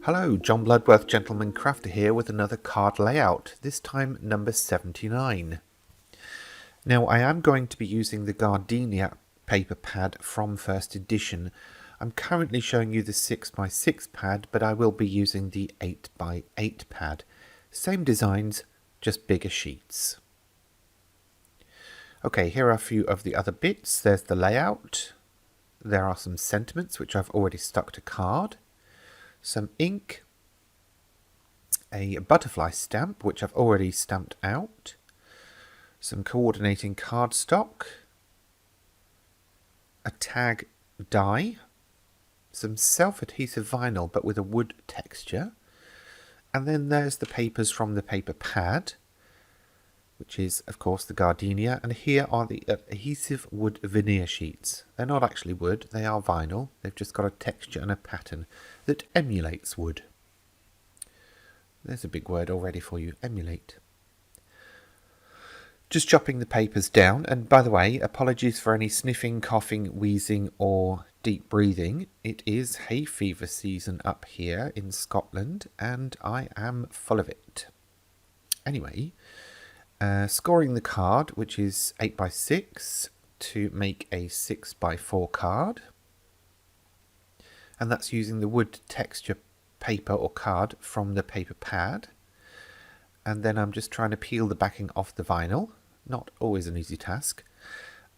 Hello, John Bloodworth Gentleman Crafter here with another card layout, this time number 79. Now I am going to be using the Gardenia paper pad from first edition. I'm currently showing you the 6x6 pad, but I will be using the 8x8 pad. Same designs, just bigger sheets. Okay, here are a few of the other bits. There's the layout. There are some sentiments which I've already stuck to card. Some ink, a butterfly stamp which I've already stamped out, some coordinating cardstock, a tag die, some self-adhesive vinyl but with a wood texture, and then there's the papers from the paper pad, which is of course the Gardenia, and here are the adhesive wood veneer sheets. They're not actually wood, they are vinyl. They've just got a texture and a pattern that emulates wood. There's a big word already for you, emulate. Just chopping the papers down, and by the way, apologies for any sniffing, coughing, wheezing or deep breathing. It is hay fever season up here in Scotland and I am full of it. Anyway, scoring the card, which is 8x6 to make a 6x4 card, and that's using the wood texture paper or card from the paper pad. And then I'm just trying to peel the backing off the vinyl, not always an easy task.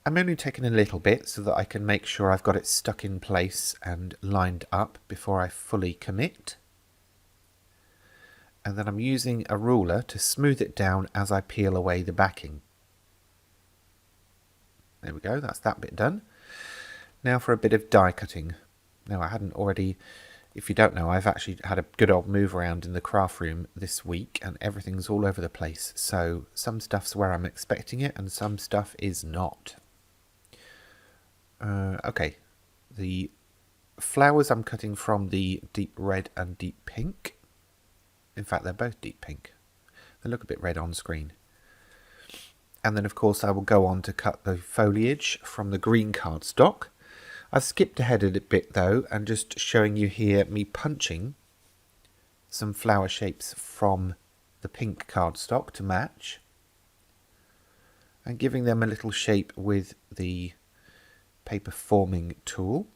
I'm only taking a little bit so that I can make sure I've got it stuck in place and lined up before I fully commit. And then I'm using a ruler to smooth it down as I peel away the backing. There we go, that's that bit done. Now for a bit of die cutting. Now I hadn't already, if you don't know, I've actually had a good old move around in the craft room this week and everything's all over the place. So some stuff's where I'm expecting it and some stuff is not. Okay, the flowers I'm cutting from the deep red and deep pink. In fact, they're both deep pink. They look a bit red on screen. And then of course I will go on to cut the foliage from the green cardstock. I've skipped ahead a bit though and just showing you here me punching some flower shapes from the pink cardstock to match and giving them a little shape with the paper forming tool.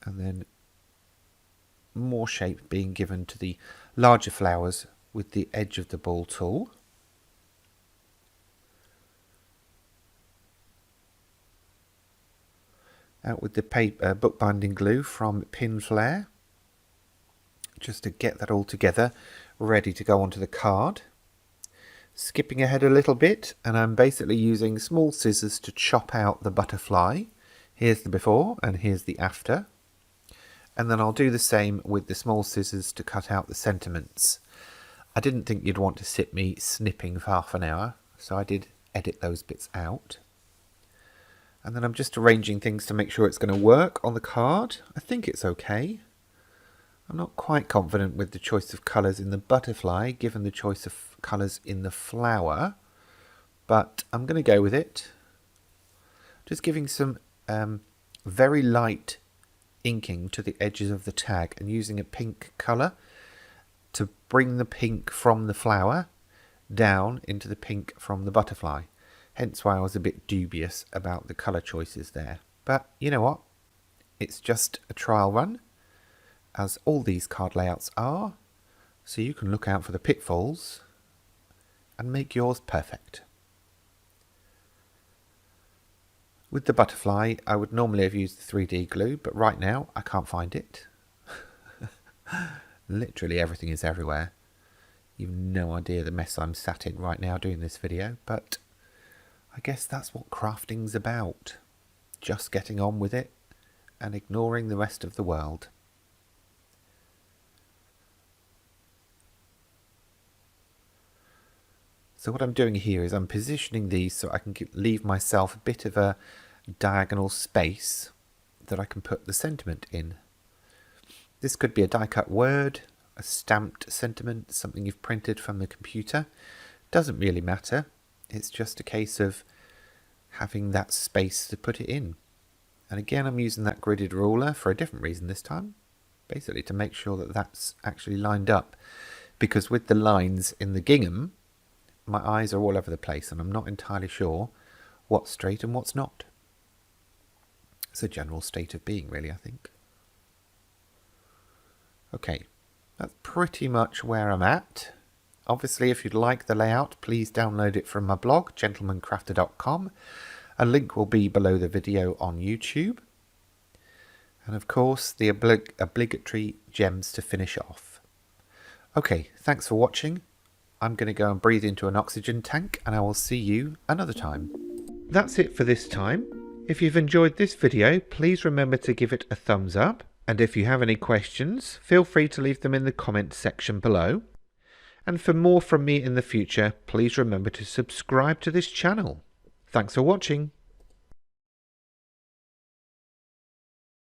And then more shape being given to the larger flowers with the edge of the ball tool. Out with the paper bookbinding glue from Pinflair, just to get that all together, ready to go onto the card. Skipping ahead a little bit, and I'm basically using small scissors to chop out the butterfly. Here's the before and here's the after. And then I'll do the same with the small scissors to cut out the sentiments. I didn't think you'd want to sit me snipping for half an hour, so I did edit those bits out. And then I'm just arranging things to make sure it's going to work on the card. I think it's okay. I'm not quite confident with the choice of colours in the butterfly, given the choice of colours in the flower, but I'm going to go with it. Just giving some very light inking to the edges of the tag and using a pink colour to bring the pink from the flower down into the pink from the butterfly. Hence why I was a bit dubious about the colour choices there. But you know what? It's just a trial run, as all these card layouts are, so you can look out for the pitfalls and make yours perfect. With the butterfly, I would normally have used the 3D glue, but right now I can't find it. Literally everything is everywhere. You've no idea the mess I'm sat in right now doing this video, but I guess that's what crafting's about. Just getting on with it and ignoring the rest of the world. So what I'm doing here is I'm positioning these so I can leave myself a bit of a diagonal space that I can put the sentiment in. This could be a die cut word, a stamped sentiment, something you've printed from the computer. Doesn't really matter. It's just a case of having that space to put it in. And again, I'm using that gridded ruler for a different reason this time. Basically to make sure that that's actually lined up. Because with the lines in the gingham, my eyes are all over the place and I'm not entirely sure what's straight and what's not. It's a general state of being, really, I think. Okay, that's pretty much where I'm at. Obviously, if you'd like the layout, please download it from my blog, gentlemancrafter.com. A link will be below the video on YouTube. And of course, the obligatory gems to finish off. Okay, thanks for watching. I'm going to go and breathe into an oxygen tank, and I will see you another time. That's it for this time. If you've enjoyed this video, please remember to give it a thumbs up. And if you have any questions, feel free to leave them in the comments section below. And for more from me in the future, please remember to subscribe to this channel. Thanks for watching.